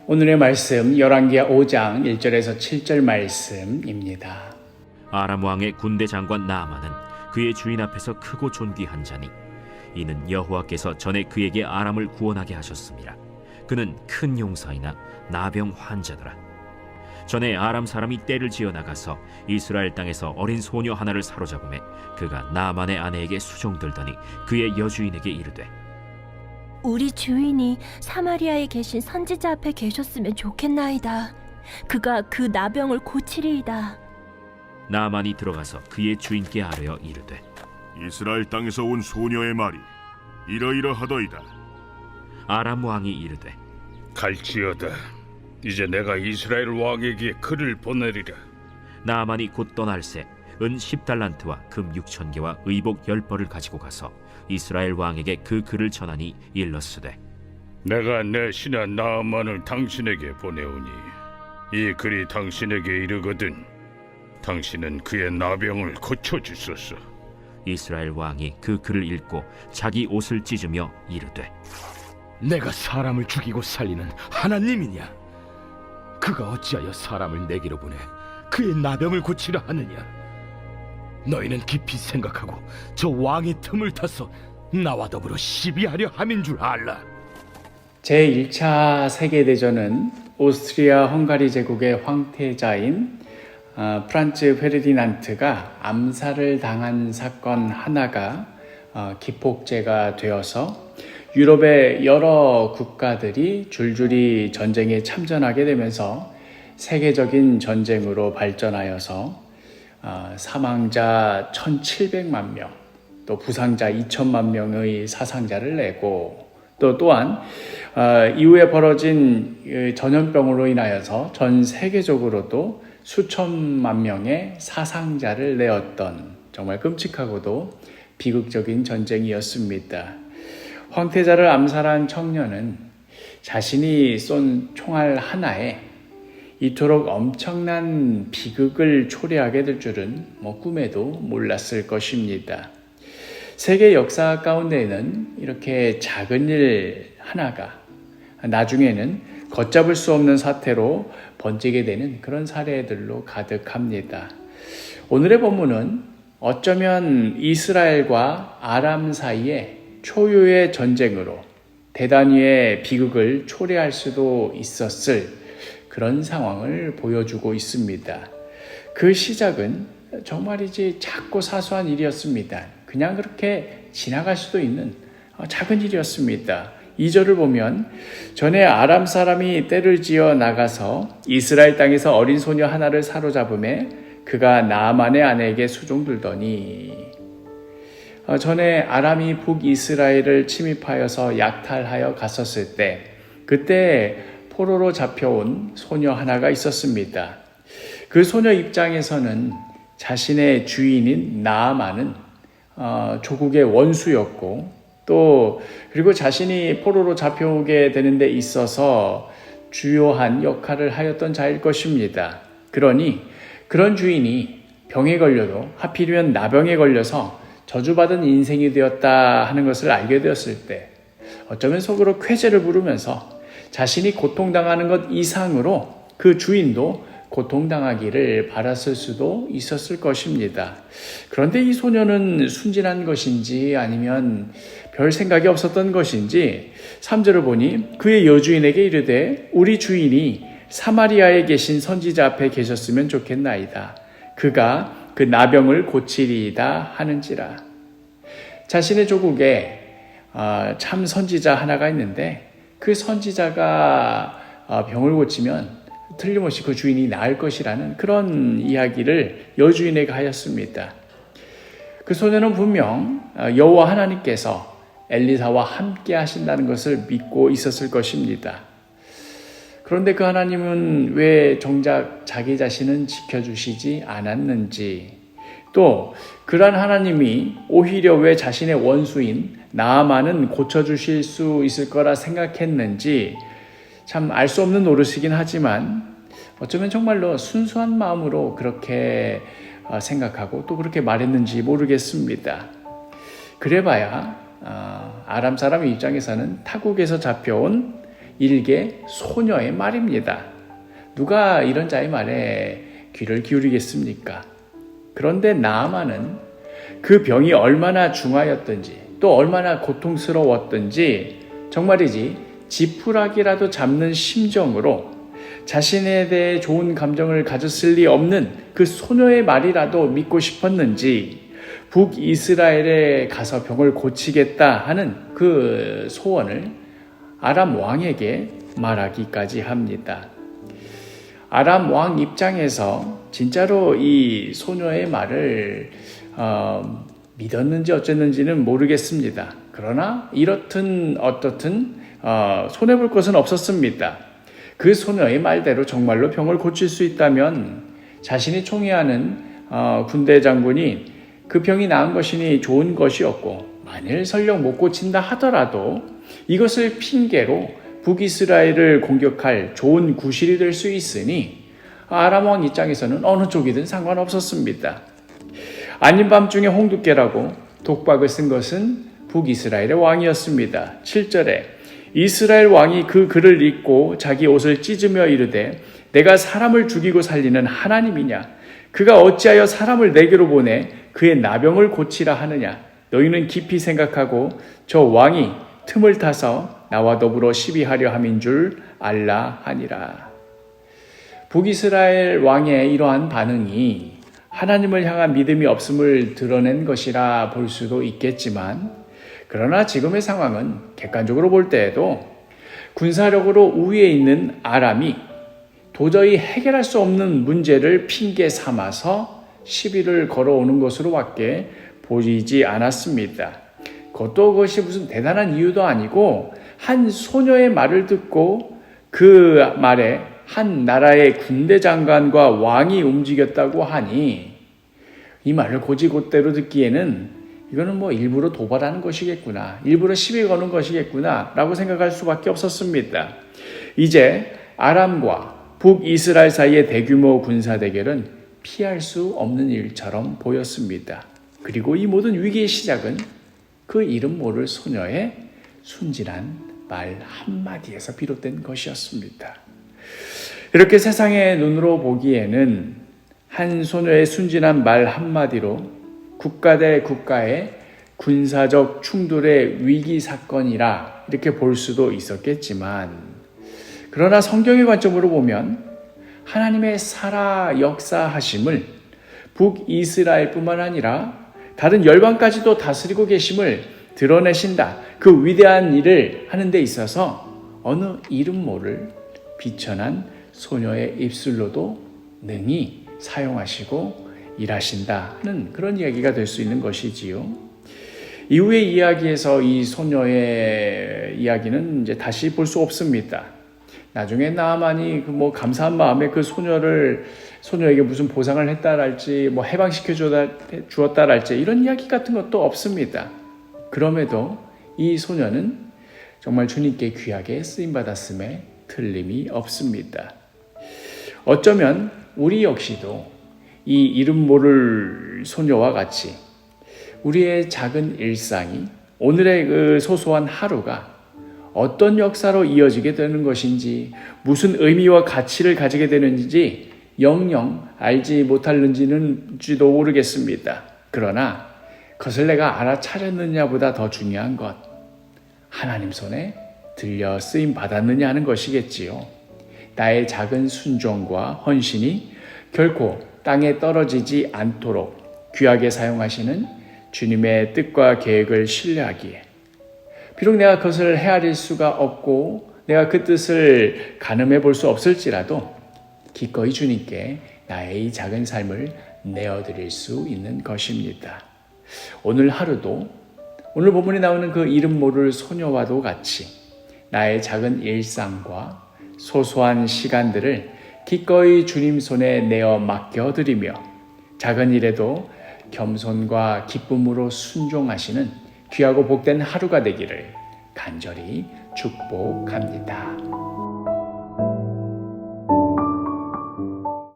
오늘의 말씀 열왕기하 5장 1절에서 7절 말씀입니다. 아람 왕의 군대 장관 나아만은 그의 주인 앞에서 크고 존귀한 자니 이는 여호와께서 전에 그에게 아람을 구원하게 하셨습니다. 그는 큰 용사이나 나병 환자더라. 전에 아람 사람이 떼를 지어 나가서 이스라엘 땅에서 어린 소녀 하나를 사로잡음에 그가 나아만의 아내에게 수종들더니 그의 여주인에게 이르되 우리 주인이 사마리아에 계신 선지자 앞에 계셨으면 좋겠나이다. 그가 그 나병을 고치리이다. 나아만이 들어가서 그의 주인께 아뢰어 이르되 이스라엘 땅에서 온 소녀의 말이 이러이러하더이다. 아람 왕이 이르되 갈지어다. 이제 내가 이스라엘 왕에게 글을 보내리라. 나아만이 곧 떠날새 은 10달란트와 금 6,000개와 의복 10벌을 가지고 가서 이스라엘 왕에게 그 글을 전하니 일렀으되 내가 내 신하 나아만을 당신에게 보내오니 이 글이 당신에게 이르거든 당신은 그의 나병을 고쳐주소서. 이스라엘 왕이 그 글을 읽고 자기 옷을 찢으며 이르되 내가 사람을 죽이고 살리는 하나님이냐? 그가 어찌하여 사람을 내게로 보내 그의 나병을 고치려 하느냐? 너희는 깊이 생각하고 저 왕의 틈을 타서 나와 더불어 시비하려 함인 줄 알라. 제1차 세계대전은 오스트리아 헝가리 제국의 황태자인 프란츠 페르디난트가 암살을 당한 사건 하나가 기폭제가 되어서 유럽의 여러 국가들이 줄줄이 전쟁에 참전하게 되면서 세계적인 전쟁으로 발전하여서 사망자 1,700만 명, 또 부상자 2천만 명의 사상자를 내고 또한 이후에 벌어진 전염병으로 인하여서 전 세계적으로도 수천만 명의 사상자를 내었던 정말 끔찍하고도 비극적인 전쟁이었습니다. 황태자를 암살한 청년은 자신이 쏜 총알 하나에 이토록 엄청난 비극을 초래하게 될 줄은 꿈에도 몰랐을 것입니다. 세계 역사 가운데에는 이렇게 작은 일 하나가 나중에는 걷잡을 수 없는 사태로 번지게 되는 그런 사례들로 가득합니다. 오늘의 본문은 어쩌면 이스라엘과 아람 사이에 초유의 전쟁으로 대단위의 비극을 초래할 수도 있었을 그런 상황을 보여주고 있습니다. 그 시작은 정말이지 작고 사소한 일이었습니다. 그냥 그렇게 지나갈 수도 있는 작은 일이었습니다. 2절을 보면 전에 아람 사람이 떼를 지어 나가서 이스라엘 땅에서 어린 소녀 하나를 사로잡음에 그가 나아만의 아내에게 수종들더니 전에 아람이 북이스라엘을 침입하여서 약탈하여 갔었을 때 그때 포로로 잡혀온 소녀 하나가 있었습니다. 그 소녀 입장에서는 자신의 주인인 나아만은 조국의 원수였고 또 그리고 자신이 포로로 잡혀오게 되는 데 있어서 주요한 역할을 하였던 자일 것입니다. 그러니 그런 주인이 병에 걸려도 하필이면 나병에 걸려서 저주받은 인생이 되었다 하는 것을 알게 되었을 때 어쩌면 속으로 쾌재를 부르면서 자신이 고통당하는 것 이상으로 그 주인도 고통당하기를 바랐을 수도 있었을 것입니다. 그런데 이 소녀는 순진한 것인지 아니면 별 생각이 없었던 것인지 3절을 보니 그의 여주인에게 이르되 우리 주인이 사마리아에 계신 선지자 앞에 계셨으면 좋겠나이다. 그가 그 나병을 고치리이다 하는지라. 자신의 조국에 참 선지자 하나가 있는데 그 선지자가 병을 고치면 틀림없이 그 주인이 나을 것이라는 그런 이야기를 여주인에게 하였습니다. 그 소녀는 분명 여호와 하나님께서 엘리사와 함께 하신다는 것을 믿고 있었을 것입니다. 그런데 그 하나님은 왜 정작 자기 자신은 지켜주시지 않았는지, 또 그러한 하나님이 오히려 왜 자신의 원수인 나아만은 고쳐주실 수 있을 거라 생각했는지 참 알 수 없는 노릇이긴 하지만 어쩌면 정말로 순수한 마음으로 그렇게 생각하고 또 그렇게 말했는지 모르겠습니다. 그래봐야 아람 사람 입장에서는 타국에서 잡혀온 일개 소녀의 말입니다. 누가 이런 자의 말에 귀를 기울이겠습니까? 그런데 나아만은 그 병이 얼마나 중하였던지 또 얼마나 고통스러웠던지 정말이지 지푸라기라도 잡는 심정으로 자신에 대해 좋은 감정을 가졌을 리 없는 그 소녀의 말이라도 믿고 싶었는지 북이스라엘에 가서 병을 고치겠다 하는 그 소원을 아람 왕에게 말하기까지 합니다. 아람 왕 입장에서 진짜로 이 소녀의 말을 믿었는지 어쨌는지는 모르겠습니다. 그러나 이렇든 어떻든 손해볼 것은 없었습니다. 그 소녀의 말대로 정말로 병을 고칠 수 있다면 자신이 총애하는 군대 장군이 그 병이 나은 것이니 좋은 것이었고 만일 설령 못 고친다 하더라도 이것을 핑계로 북이스라엘을 공격할 좋은 구실이 될 수 있으니 아람 왕 입장에서는 어느 쪽이든 상관없었습니다. 아닌 밤중에 홍두깨라고 독박을 쓴 것은 북이스라엘의 왕이었습니다. 7절에 이스라엘 왕이 그 글을 읽고 자기 옷을 찢으며 이르되 내가 사람을 죽이고 살리는 하나님이냐? 그가 어찌하여 사람을 내게로 보내 그의 나병을 고치라 하느냐? 너희는 깊이 생각하고 저 왕이 틈을 타서 나와 더불어 시비하려 함인 줄 알라 하니라. 북이스라엘 왕의 이러한 반응이 하나님을 향한 믿음이 없음을 드러낸 것이라 볼 수도 있겠지만 그러나 지금의 상황은 객관적으로 볼 때에도 군사력으로 우위에 있는 아람이 도저히 해결할 수 없는 문제를 핑계 삼아서 시비를 걸어오는 것으로밖에 보이지 않았습니다. 그것이 무슨 대단한 이유도 아니고 한 소녀의 말을 듣고 그 말에 한 나라의 군대 장관과 왕이 움직였다고 하니 이 말을 곧이곧대로 듣기에는 이거는 일부러 도발하는 것이겠구나, 일부러 시비 거는 것이겠구나 라고 생각할 수밖에 없었습니다. 이제 아람과 북이스라엘 사이의 대규모 군사 대결은 피할 수 없는 일처럼 보였습니다. 그리고 이 모든 위기의 시작은 그 이름 모를 소녀의 순진한 말 한마디에서 비롯된 것이었습니다. 이렇게 세상의 눈으로 보기에는 한 소녀의 순진한 말 한마디로 국가 대 국가의 군사적 충돌의 위기 사건이라 이렇게 볼 수도 있었겠지만 그러나 성경의 관점으로 보면 하나님의 살아 역사하심을 북이스라엘뿐만 아니라 다른 열방까지도 다스리고 계심을 드러내신다. 그 위대한 일을 하는 데 있어서 어느 이름 모를 비천한 소녀의 입술로도 능히 사용하시고 일하신다는 그런 이야기가 될 수 있는 것이지요. 이후의 이야기에서 이 소녀의 이야기는 이제 다시 볼 수 없습니다. 나중에 나아만이 감사한 마음에 그 소녀에게 무슨 보상을 했다랄지 해방시켜 주었다랄지 이런 이야기 같은 것도 없습니다. 그럼에도 이 소녀는 정말 주님께 귀하게 쓰임받았음에 틀림이 없습니다. 어쩌면 우리 역시도 이 이름 모를 소녀와 같이 우리의 작은 일상이 오늘의 그 소소한 하루가 어떤 역사로 이어지게 되는 것인지 무슨 의미와 가치를 가지게 되는지 영영 알지 못할는지도 모르겠습니다. 그러나 그것을 내가 알아차렸느냐보다 더 중요한 것 하나님 손에 들려 쓰임 받았느냐 하는 것이겠지요. 나의 작은 순종과 헌신이 결코 땅에 떨어지지 않도록 귀하게 사용하시는 주님의 뜻과 계획을 신뢰하기에 비록 내가 그것을 헤아릴 수가 없고 내가 그 뜻을 가늠해 볼 수 없을지라도 기꺼이 주님께 나의 이 작은 삶을 내어드릴 수 있는 것입니다. 오늘 하루도 오늘 본문에 나오는 그 이름 모를 소녀와도 같이 나의 작은 일상과 소소한 시간들을 기꺼이 주님 손에 내어 맡겨드리며 작은 일에도 겸손과 기쁨으로 순종하시는 귀하고 복된 하루가 되기를 간절히 축복합니다.